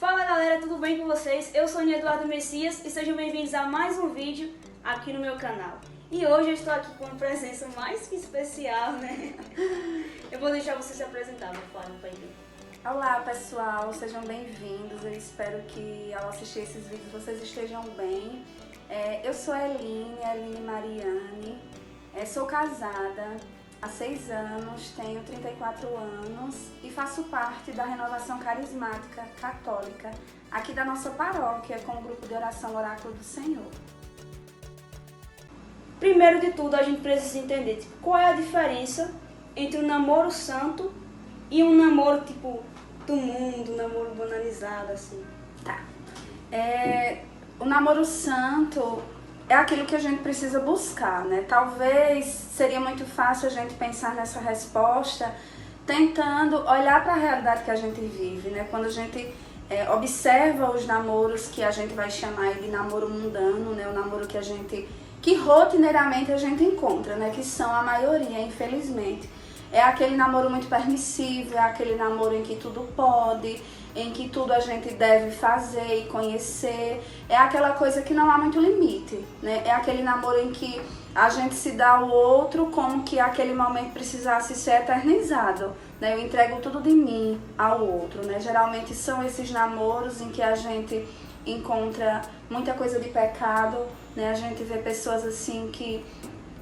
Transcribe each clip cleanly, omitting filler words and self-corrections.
Fala galera, tudo bem com vocês? Eu sou o Eduardo Messias e sejam bem-vindos a mais um vídeo aqui no meu canal. E hoje eu estou aqui com uma presença mais que especial, né? Eu vou deixar você se apresentar, meu pai, para ele. Olá pessoal, sejam bem-vindos. Eu espero que ao assistir esses vídeos vocês estejam bem. Eu sou Eline Mariane, sou casada há 6 anos, tenho 34 anos e faço parte da Renovação Carismática Católica aqui da nossa paróquia com o grupo de oração Oráculo do Senhor. Primeiro de tudo, a gente precisa entender qual é a diferença entre um namoro santo e um namoro tipo do mundo, um namoro banalizado assim. Tá. O namoro santo é aquilo que a gente precisa buscar, né? Talvez seria muito fácil a gente pensar nessa resposta tentando olhar para a realidade que a gente vive, né? Quando a gente observa os namoros que a gente vai chamar de namoro mundano, né? O namoro que rotineiramente a gente encontra, né? Que são a maioria, infelizmente. É aquele namoro muito permissivo, é aquele namoro em que tudo pode, em que tudo a gente deve fazer e conhecer. É aquela coisa que não há muito limite, né? É aquele namoro em que a gente se dá ao outro como que aquele momento precisasse ser eternizado, né? Eu entrego tudo de mim ao outro, né? Geralmente são esses namoros em que a gente encontra muita coisa de pecado, né? A gente vê pessoas assim que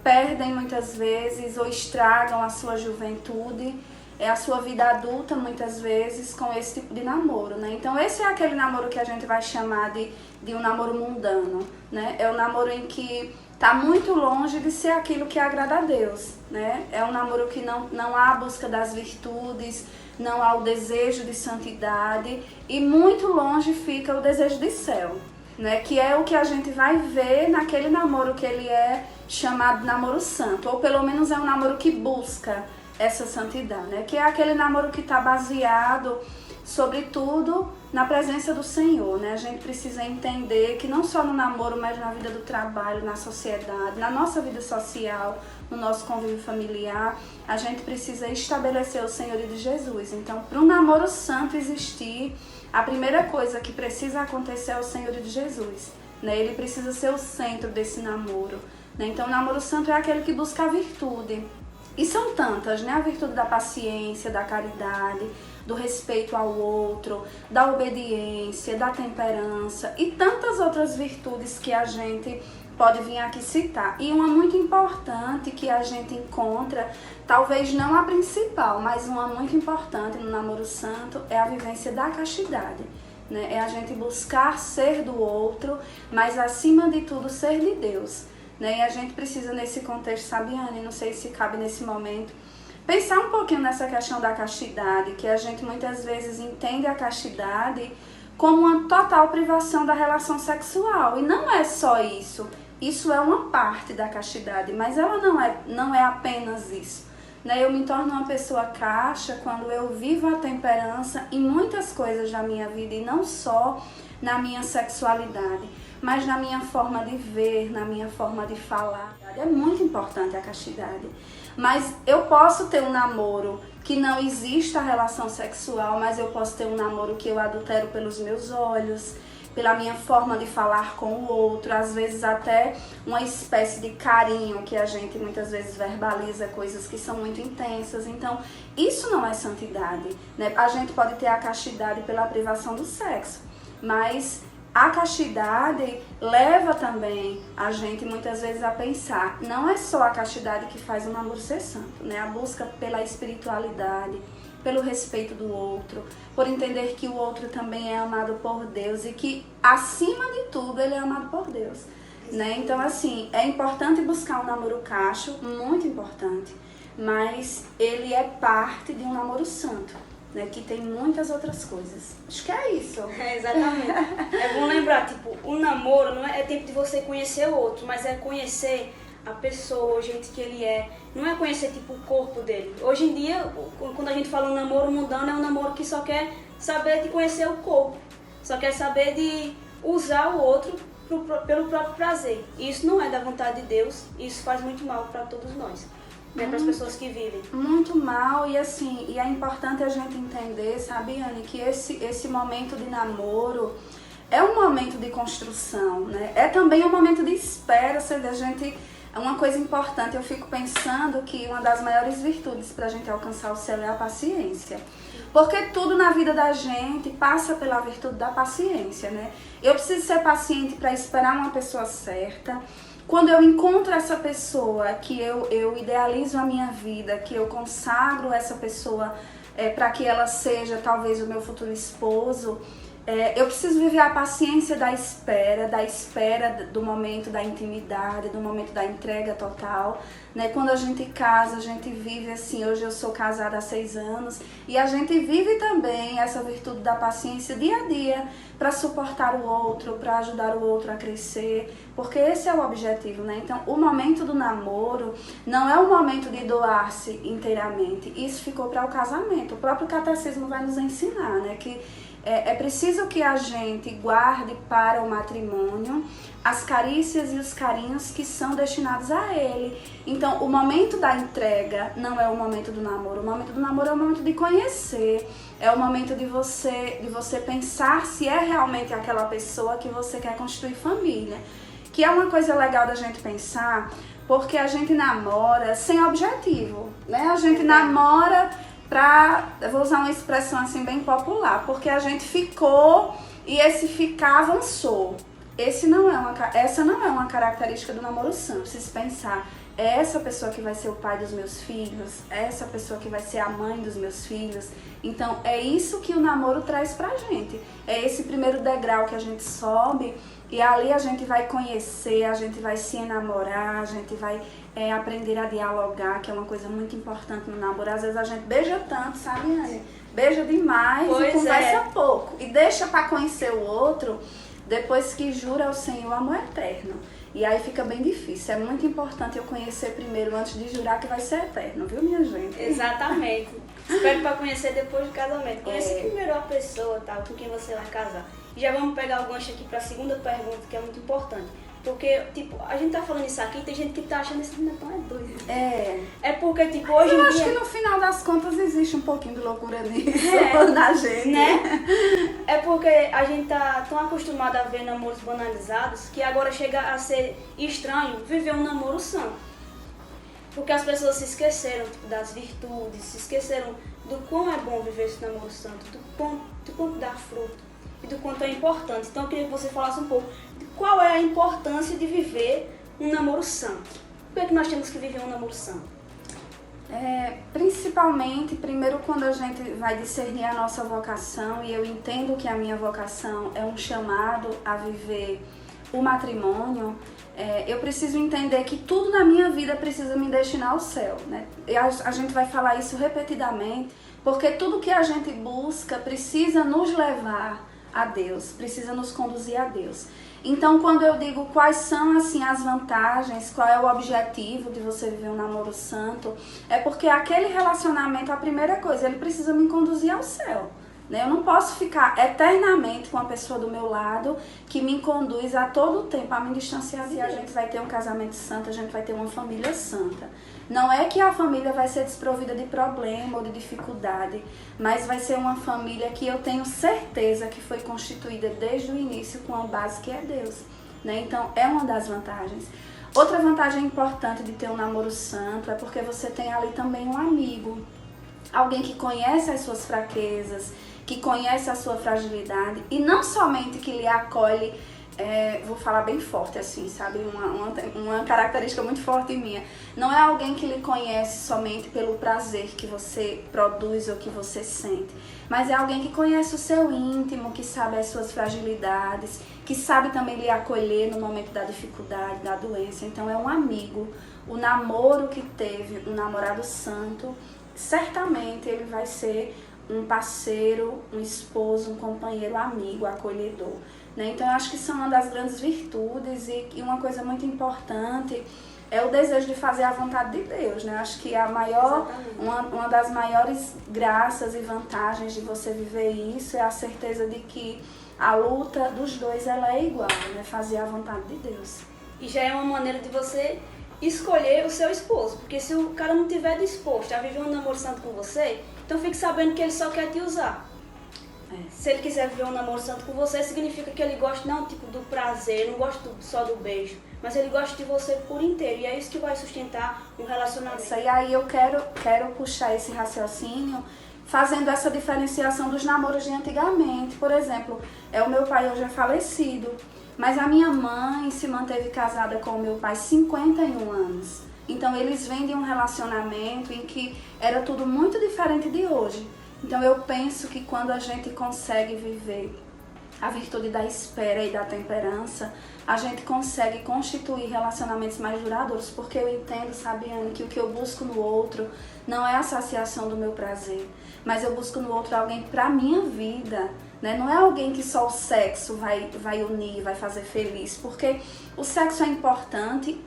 perdem muitas vezes ou estragam a sua juventude, a sua vida adulta muitas vezes com esse tipo de namoro, né? Então esse é aquele namoro que a gente vai chamar de um namoro mundano, né? É um namoro em que está muito longe de ser aquilo que agrada a Deus, né? É um namoro que não há a busca das virtudes, não há o desejo de santidade e muito longe fica o desejo de céu, né? Que é o que a gente vai ver naquele namoro que ele é chamado namoro santo, ou pelo menos é um namoro que busca essa santidade, né? Que é aquele namoro que está baseado, sobretudo, na presença do Senhor, né? A gente precisa entender que não só no namoro, mas na vida do trabalho, na sociedade, na nossa vida social, no nosso convívio familiar, a gente precisa estabelecer o Senhor de Jesus. Então, para um namoro santo existir, a primeira coisa que precisa acontecer é o Senhor de Jesus, né? Ele precisa ser o centro desse namoro, né? Então, o namoro santo é aquele que busca a virtude. E são tantas, né? A virtude da paciência, da caridade, do respeito ao outro, da obediência, da temperança e tantas outras virtudes que a gente pode vir aqui citar. E uma muito importante que a gente encontra, talvez não a principal, mas uma muito importante no namoro santo é a vivência da castidade, né? É a gente buscar ser do outro, mas acima de tudo ser de Deus, né? E a gente precisa nesse contexto, sabe, Anne, não sei se cabe nesse momento, pensar um pouquinho nessa questão da castidade, que a gente muitas vezes entende a castidade como uma total privação da relação sexual. E não é só isso. Isso é uma parte da castidade, mas ela não é apenas isso, né? Eu me torno uma pessoa casta quando eu vivo a temperança em muitas coisas da minha vida, e não só na minha sexualidade, mas na minha forma de ver, na minha forma de falar. É muito importante a castidade. Mas eu posso ter um namoro que não exista relação sexual, mas eu posso ter um namoro que eu adultero pelos meus olhos, pela minha forma de falar com o outro, às vezes até uma espécie de carinho que a gente muitas vezes verbaliza coisas que são muito intensas. Então, isso não é santidade, né? A gente pode ter a castidade pela privação do sexo, mas a castidade leva também a gente muitas vezes a pensar, não é só a castidade que faz o namoro ser santo, né? A busca pela espiritualidade, pelo respeito do outro, por entender que o outro também é amado por Deus e que, acima de tudo, ele é amado por Deus, né? Então, assim, é importante buscar um namoro casto, muito importante, mas ele é parte de um namoro santo, né, que tem muitas outras coisas. Acho que é isso. Exatamente. É bom lembrar, tipo, o namoro não é tempo de você conhecer o outro, mas é conhecer a pessoa, o jeito que ele é. Não é conhecer, tipo, o corpo dele. Hoje em dia, quando a gente fala um namoro mundano, é um namoro que só quer saber de conhecer o corpo. Só quer saber de usar o outro pelo próprio prazer. E isso não é da vontade de Deus, e isso faz muito mal para todos nós. né, para as pessoas que vivem. Muito mal, e assim, e é importante a gente entender, sabe, Anne, que esse momento de namoro é um momento de construção, né? É também um momento de espera, seja, a gente... É uma coisa importante, eu fico pensando que uma das maiores virtudes para a gente alcançar o céu é a paciência. Porque tudo na vida da gente passa pela virtude da paciência, né? Eu preciso ser paciente para esperar uma pessoa certa. Quando eu encontro essa pessoa, que eu idealizo a minha vida, que eu consagro essa pessoa para que ela seja talvez o meu futuro esposo, eu preciso viver a paciência da espera do momento da intimidade, do momento da entrega total, né? Quando a gente casa, a gente vive assim, hoje eu sou casada há 6 anos, e a gente vive também essa virtude da paciência dia a dia, para suportar o outro, para ajudar o outro a crescer, porque esse é o objetivo, né? Então, o momento do namoro não é o momento de doar-se inteiramente, isso ficou para o casamento. O próprio catecismo vai nos ensinar, né? Que é preciso que a gente guarde para o matrimônio as carícias e os carinhos que são destinados a ele. Então, o momento da entrega não é o momento do namoro. O momento do namoro é o momento de conhecer. É o momento de você pensar se é realmente aquela pessoa que você quer construir família. Que é uma coisa legal da gente pensar, porque a gente namora sem objetivo, né? A gente namora eu vou usar uma expressão assim bem popular, porque a gente ficou e esse ficar avançou. Essa não é uma característica do namoro sã. Preciso pensar, é essa pessoa que vai ser o pai dos meus filhos, é essa pessoa que vai ser a mãe dos meus filhos. Então é isso que o namoro traz pra gente. É esse primeiro degrau que a gente sobe e ali a gente vai conhecer, a gente vai se enamorar, a gente vai aprender a dialogar, que é uma coisa muito importante no namoro. Às vezes a gente beija tanto, sabe, Anne? Beija demais e conversa pouco. E deixa pra conhecer o outro depois que jura ao Senhor amor eterno. E aí fica bem difícil. É muito importante eu conhecer primeiro antes de jurar que vai ser eterno, viu, minha gente? Exatamente. Espero para conhecer depois do casamento. Conhecer primeiro a pessoa, tal, com quem você vai casar. E já vamos pegar o gancho aqui para a segunda pergunta, que é muito importante. Porque, tipo, a gente tá falando isso aqui, tem gente que tá achando esse menino é doido. É porque, tipo, hoje em dia... Eu acho que no final das contas existe um pouquinho de loucura nisso na gente. Né? É porque a gente tá tão acostumado a ver namoros banalizados que agora chega a ser estranho viver um namoro santo. Porque as pessoas se esqueceram, tipo, das virtudes, se esqueceram do quão é bom viver esse namoro santo, do quanto dá fruto e do quanto é importante. Então eu queria que você falasse um pouco de qual é a importância de viver um namoro santo. Por que nós temos que viver um namoro santo? Principalmente, primeiro, quando a gente vai discernir a nossa vocação, e eu entendo que a minha vocação é um chamado a viver o matrimônio, eu preciso entender que tudo na minha vida precisa me destinar ao céu, né? E a gente vai falar isso repetidamente, porque tudo que a gente busca precisa nos levar a Deus, precisa nos conduzir a Deus. Então, quando eu digo quais são assim as vantagens, qual é o objetivo de você viver um namoro santo, é porque aquele relacionamento, a primeira coisa, ele precisa me conduzir ao céu. Eu não posso ficar eternamente com a pessoa do meu lado que me conduz a todo tempo a me distanciar de Deus. A gente vai ter um casamento santo, a gente vai ter uma família santa. Não é que a família vai ser desprovida de problema ou de dificuldade, mas vai ser uma família que eu tenho certeza que foi constituída desde o início com a base que é Deus. Então, é uma das vantagens. Outra vantagem importante de ter um namoro santo é porque você tem ali também um amigo. Alguém que conhece as suas fraquezas, que conhece a sua fragilidade e não somente que lhe acolhe, vou falar bem forte assim, sabe? Uma característica muito forte minha. Não é alguém que lhe conhece somente pelo prazer que você produz ou que você sente, mas é alguém que conhece o seu íntimo, que sabe as suas fragilidades, que sabe também lhe acolher no momento da dificuldade, da doença. Então é um amigo. O namoro que teve um namorado santo, certamente ele vai ser um parceiro, um esposo, um companheiro, amigo, acolhedor. Então eu acho que são uma das grandes virtudes e uma coisa muito importante é o desejo de fazer a vontade de Deus. Eu acho que uma das maiores graças e vantagens de você viver isso é a certeza de que a luta dos dois ela é igual, fazer a vontade de Deus. E já é uma maneira de você escolher o seu esposo. Porque se o cara não estiver disposto a viver um namoro santo com você, então fique sabendo que ele só quer te usar. Se ele quiser viver um namoro santo com você, significa que ele gosta não tipo do prazer, não gosta só do beijo, mas ele gosta de você por inteiro. E é isso que vai sustentar um relacionamento. E aí eu quero puxar esse raciocínio fazendo essa diferenciação dos namoros de antigamente. Por exemplo, o meu pai hoje é falecido, mas a minha mãe se manteve casada com o meu pai 51 anos. Então eles vêm de um relacionamento em que era tudo muito diferente de hoje. Então eu penso que quando a gente consegue viver a virtude da espera e da temperança, a gente consegue constituir relacionamentos mais duradouros, porque eu entendo, sabe, Anne, que o que eu busco no outro não é a saciação do meu prazer, mas eu busco no outro alguém para a minha vida, né? Não é alguém que só o sexo vai unir, vai fazer feliz, porque o sexo é importante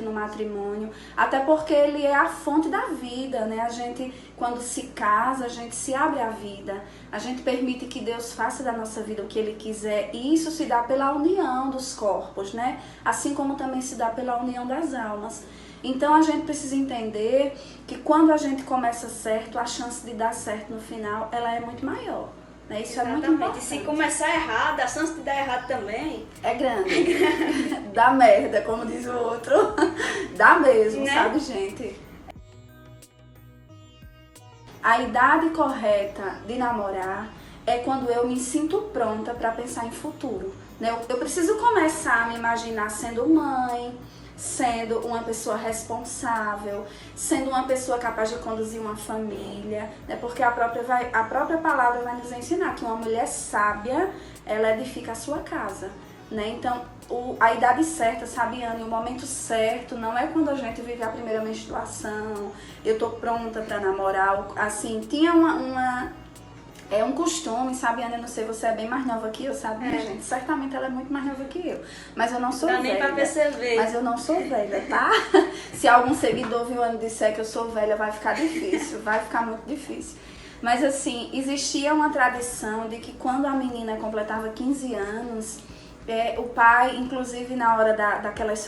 no matrimônio, até porque ele é a fonte da vida, né? A gente, quando se casa, a gente se abre à vida, a gente permite que Deus faça da nossa vida o que Ele quiser, e isso se dá pela união dos corpos, né? Assim como também se dá pela união das almas. Então a gente precisa entender que quando a gente começa certo, a chance de dar certo no final, ela é muito maior. Né? Isso Exatamente. É muito importante. E se começar errado, a chance de dar errado também é grande. Dá merda, como diz o outro. Dá mesmo, né? Sabe, gente? A idade correta de namorar é quando eu me sinto pronta para pensar em futuro. Né? Eu preciso começar a me imaginar sendo mãe, sendo uma pessoa responsável, sendo uma pessoa capaz de conduzir uma família, né? Porque a própria palavra vai nos ensinar que uma mulher sábia, ela edifica a sua casa, né? Então, a idade certa, sabe, Anne, o momento certo não é quando a gente vive a primeira menstruação, eu tô pronta para namorar, assim, tinha um costume, sabe, Ana? Eu não sei, você é bem mais nova que eu, sabe, minha gente? Certamente ela é muito mais nova que eu. Mas eu não sou velha. Dá nem pra perceber. Mas eu não sou velha, tá? Se algum seguidor viu Ana disser que eu sou velha, vai ficar difícil. Vai ficar muito difícil. Mas assim, existia uma tradição de que quando a menina completava 15 anos, o pai, inclusive na hora daquelas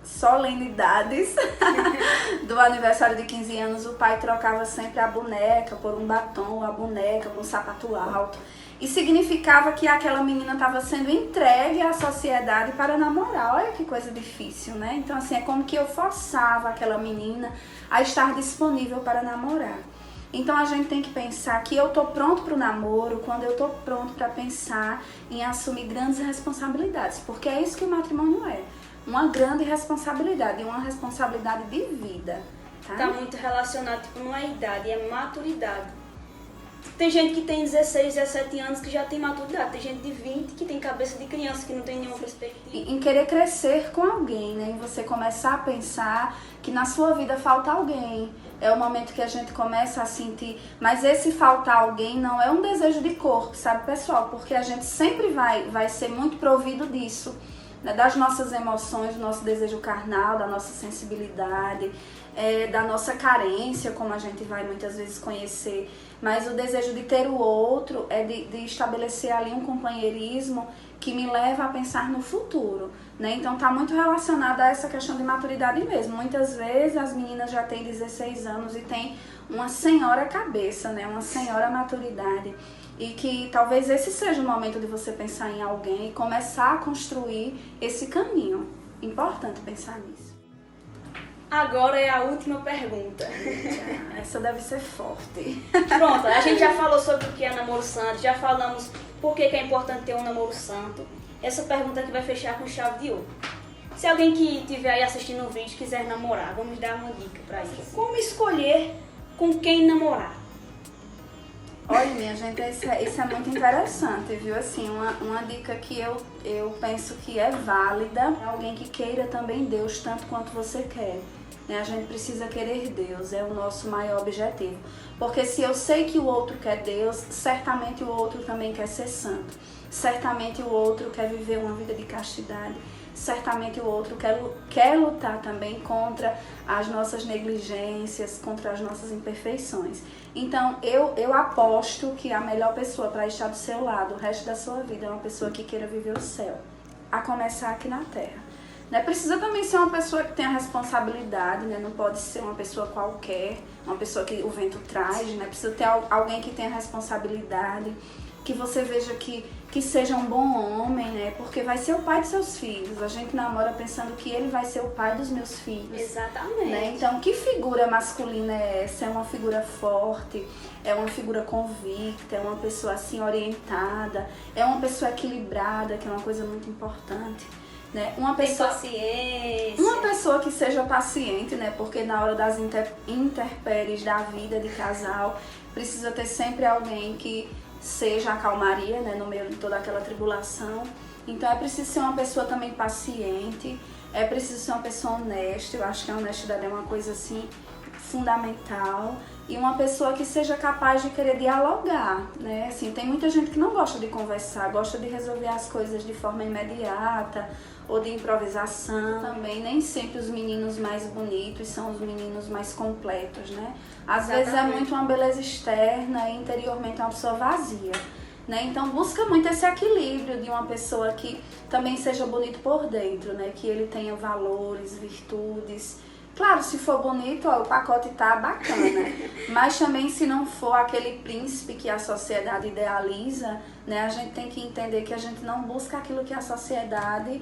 solenidades do aniversário de 15 anos, o pai trocava sempre a boneca por um batom, a boneca por um sapato alto. E significava que aquela menina estava sendo entregue à sociedade para namorar. Olha que coisa difícil, né? Então, assim, é como que eu forçava aquela menina a estar disponível para namorar. Então a gente tem que pensar que eu tô pronto para o namoro quando eu tô pronto para pensar em assumir grandes responsabilidades, porque é isso que o matrimônio é, uma grande responsabilidade, uma responsabilidade de vida. Tá muito relacionado, tipo, não é idade, é maturidade. Tem gente que tem 16, 17 anos que já tem maturidade, tem gente de 20 que tem cabeça de criança, que não tem nenhuma perspectiva. Em querer crescer com alguém, né? Em você começar a pensar que na sua vida falta alguém. É o momento que a gente começa a sentir, mas esse faltar alguém não é um desejo de corpo, sabe, pessoal? Porque a gente sempre vai ser muito provido disso, né? Das nossas emoções, do nosso desejo carnal, da nossa sensibilidade, da nossa carência, como a gente vai muitas vezes conhecer. Mas o desejo de ter o outro é de estabelecer ali um companheirismo que me leva a pensar no futuro, né? Então tá muito relacionado a essa questão de maturidade mesmo. Muitas vezes as meninas já têm 16 anos e têm uma senhora cabeça, né? Uma senhora maturidade. E que talvez esse seja o momento de você pensar em alguém e começar a construir esse caminho. Importante pensar nisso. Agora é a última pergunta. Essa deve ser forte. Pronto, a gente já falou sobre o que é namoro santo, já falamos por que é importante ter um namoro santo. Essa pergunta aqui vai fechar com chave de ouro. Se alguém que estiver aí assistindo o vídeo quiser namorar, vamos dar uma dica pra isso. Como escolher com quem namorar? Olha, minha gente, isso é muito interessante, viu? Assim, uma dica que eu penso que é válida, alguém que queira também Deus tanto quanto você quer. Né? A gente precisa querer Deus, é o nosso maior objetivo. Porque se eu sei que o outro quer Deus, certamente o outro também quer ser santo. Certamente o outro quer viver uma vida de castidade. Certamente o outro quer lutar também contra as nossas negligências, contra as nossas imperfeições. Então, eu aposto que a melhor pessoa para estar do seu lado o resto da sua vida é uma pessoa que queira viver o céu, a começar aqui na Terra. Né? Precisa também ser uma pessoa que tenha responsabilidade, né? Não pode ser uma pessoa qualquer, uma pessoa que o vento traz, né? Precisa ter alguém que tenha responsabilidade, que você veja que seja um bom homem, né? Porque vai ser o pai de seus filhos. A gente namora pensando que ele vai ser o pai dos meus filhos. Exatamente. Né? Então, que figura masculina é essa? É uma figura forte, é uma figura convicta, é uma pessoa assim orientada, é uma pessoa equilibrada, que é uma coisa muito importante. Né? Uma pessoa, tem paciência. Uma pessoa que seja paciente, né? Porque na hora das intempéries da vida de casal, precisa ter sempre alguém que seja a calmaria, né? No meio de toda aquela tribulação. Então é preciso ser uma pessoa também paciente, é preciso ser uma pessoa honesta. Eu acho que a honestidade é uma coisa assim fundamental. E uma pessoa que seja capaz de querer dialogar, né? Assim, tem muita gente que não gosta de conversar, gosta de resolver as coisas de forma imediata ou de improvisação. Também nem sempre os meninos mais bonitos são os meninos mais completos, né? Às vezes é muito uma beleza externa e interiormente é uma pessoa vazia. Né? Então busca muito esse equilíbrio de uma pessoa que também seja bonito por dentro, né? Que ele tenha valores, virtudes. Claro, se for bonito, ó, o pacote tá bacana, mas também se não for aquele príncipe que a sociedade idealiza, né, a gente tem que entender que a gente não busca aquilo que a sociedade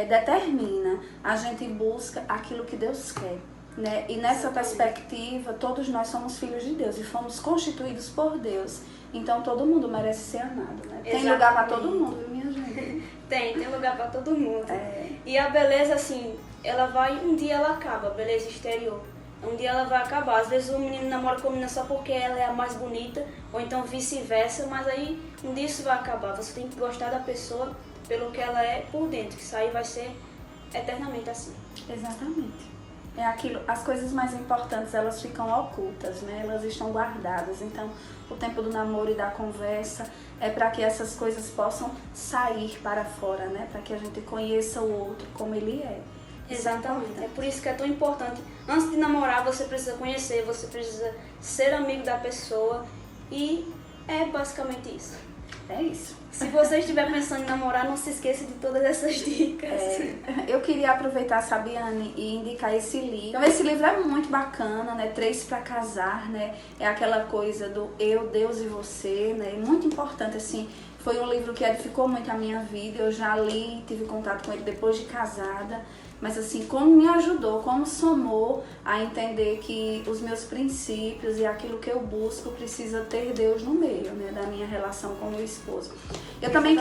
determina, a gente busca aquilo que Deus quer. Né? E nessa perspectiva, todos nós somos filhos de Deus e fomos constituídos por Deus. Então todo mundo merece ser amado, né? Tem lugar para todo mundo, viu, minha gente? Tem lugar para todo mundo. E a beleza, assim, ela vai, um dia ela acaba, a beleza exterior. Um dia ela vai acabar. Às vezes o menino namora com a menina só porque ela é a mais bonita, ou então vice-versa, mas aí um dia isso vai acabar. Você tem que gostar da pessoa pelo que ela é por dentro, que isso aí vai ser eternamente assim. Exatamente. É aquilo, as coisas mais importantes, elas ficam ocultas, né? Elas estão guardadas. Então, o tempo do namoro e da conversa é para que essas coisas possam sair para fora, né? Para que a gente conheça o outro como ele é. Exatamente. É por isso que é tão importante. Antes de namorar, você precisa conhecer, você precisa ser amigo da pessoa e é basicamente isso. É isso. Se você estiver pensando em namorar, não se esqueça de todas essas dicas. Eu queria aproveitar, Sabiane, e indicar esse livro. Então, esse livro é muito bacana, né? 3 para Casar, né? É aquela coisa do eu, Deus e você, né? Muito importante, assim. Foi um livro que edificou muito a minha vida. Eu já li, tive contato com ele depois de casada. Mas assim, como me ajudou, como somou a entender que os meus princípios e aquilo que eu busco precisa ter Deus no meio, né, da minha relação com o meu esposo. Eu também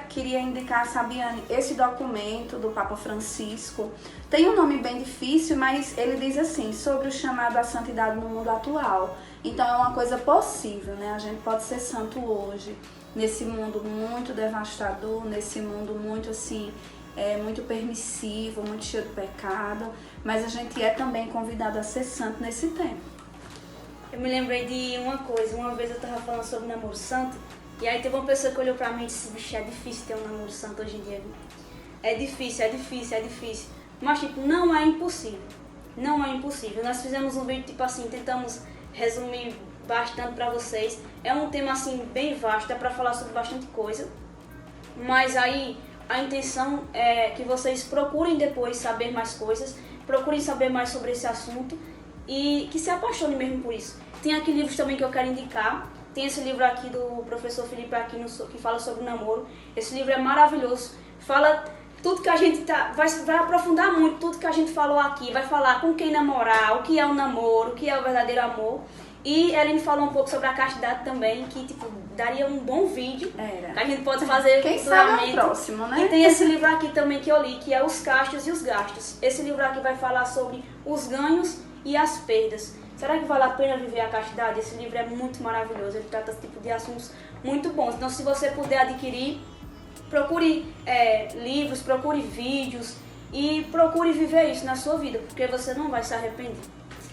queria indicar, Sabiane, esse documento do Papa Francisco. Tem um nome bem difícil, mas ele diz assim, sobre o chamado à santidade no mundo atual. Então é uma coisa possível, né? A gente pode ser santo hoje, nesse mundo muito devastador, nesse mundo muito assim... muito permissivo, muito cheio de pecado, mas a gente é também convidado a ser santo nesse tempo. Eu me lembrei de uma coisa, uma vez eu estava falando sobre namoro santo, e aí teve uma pessoa que olhou pra mim e disse, bicho, é difícil ter um namoro santo hoje em dia. É difícil. Mas tipo, não é impossível. Não é impossível. Nós fizemos um vídeo, tipo assim, tentamos resumir bastante pra vocês. É um tema assim, bem vasto, é pra falar sobre bastante coisa. Mas aí... a intenção é que vocês procurem depois saber mais coisas, procurem saber mais sobre esse assunto e que se apaixonem mesmo por isso. Tem aqui livros também que eu quero indicar. Tem esse livro aqui do professor Felipe Aquino, que fala sobre o namoro. Esse livro é maravilhoso. Fala tudo que a gente vai aprofundar muito tudo que a gente falou aqui. Vai falar com quem namorar, o que é o namoro, o que é o verdadeiro amor. E ela me falou um pouco sobre a castidade também, que tipo, daria um bom vídeo. Que a gente pode fazer quem sabe é o próximo, né? E tem esse livro aqui também que eu li, que é Os Castos e os Gastos. Esse livro aqui vai falar sobre os ganhos e as perdas. Será que vale a pena viver a castidade? Esse livro é muito maravilhoso, ele trata esse tipo de assuntos muito bons. Então, se você puder adquirir, procure livros, procure vídeos e procure viver isso na sua vida, porque você não vai se arrepender.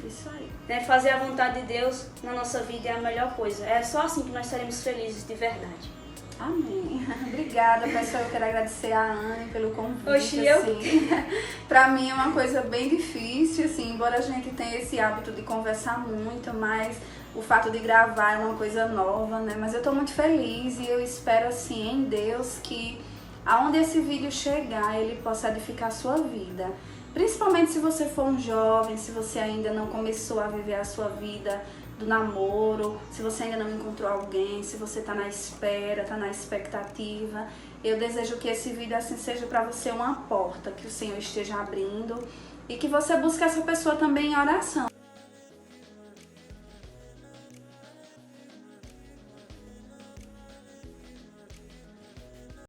Isso aí. Né? Fazer a vontade de Deus na nossa vida é a melhor coisa. É só assim que nós seremos felizes de verdade. Amém. Obrigada, pessoal. Eu quero agradecer a Anne pelo convite. Oxi, assim. Pra mim é uma coisa bem difícil, assim, embora a gente tenha esse hábito de conversar muito, mas o fato de gravar é uma coisa nova, né? Mas eu tô muito feliz e eu espero, assim, em Deus que aonde esse vídeo chegar, ele possa edificar a sua vida. Principalmente se você for um jovem, se você ainda não começou a viver a sua vida do namoro, se você ainda não encontrou alguém, se você está na espera, está na expectativa. Eu desejo que esse vídeo assim seja para você uma porta que o Senhor esteja abrindo e que você busque essa pessoa também em oração.